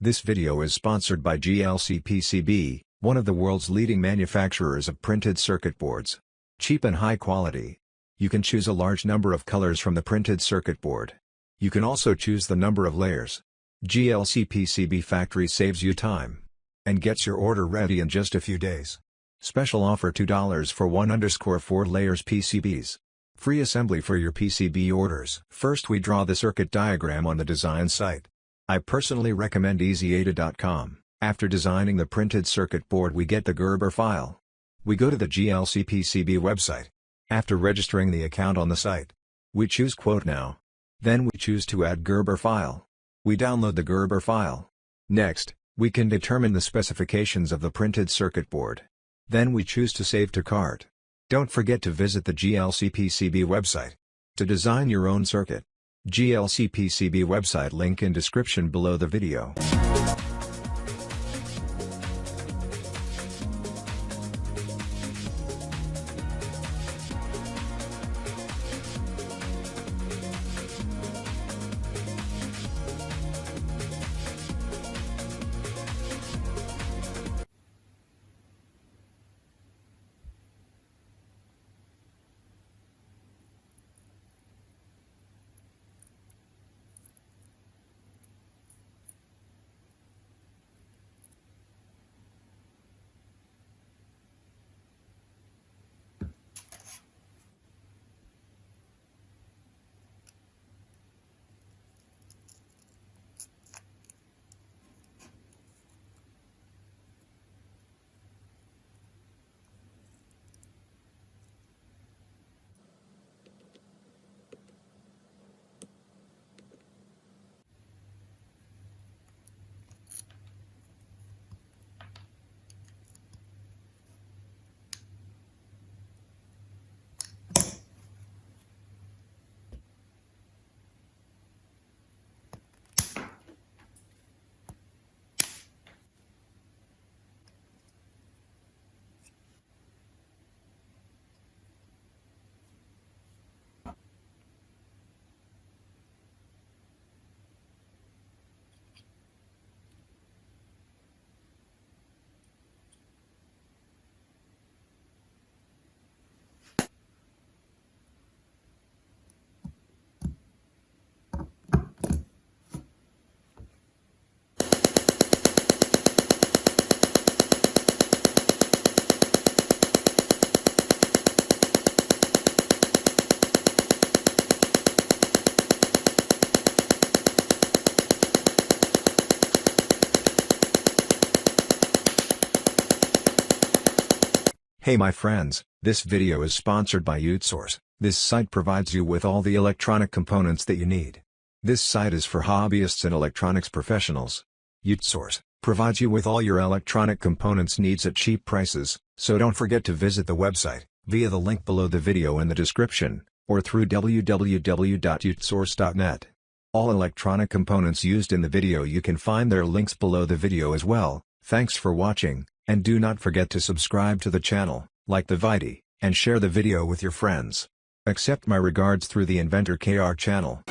This video is sponsored by JLCPCB, one of the world's leading manufacturers of printed circuit boards. Cheap and high quality. You can choose a large number of colors from the printed circuit board. You can also choose the number of layers. JLCPCB Factory saves you time and gets your order ready in just a few days. Special offer $2 for 1/4 layers PCBs. Free assembly for your PCB orders. First we draw the circuit diagram on the design site. I personally recommend easyada.com. After designing the printed circuit board we get the Gerber file. We go to the JLCPCB website. After registering the account on the site, we choose Quote Now. Then we choose to add Gerber file. We download the Gerber file. Next, we can determine the specifications of the printed circuit board. Then we choose to save to cart. Don't forget to visit the JLCPCB website to design your own circuit. JLCPCB website link in description below the video. Hey my friends, this video is sponsored by UTSource. This site provides you with all the electronic components that you need. This site is for hobbyists and electronics professionals. UTSource provides you with all your electronic components needs at cheap prices, so don't forget to visit the website via the link below the video in the description, or through www.utsource.net. All electronic components used in the video you can find their links below the video as well. Thanks for watching. And do not forget to subscribe to the channel, like the video, and share the video with your friends. Accept my regards through the Inventor KR channel.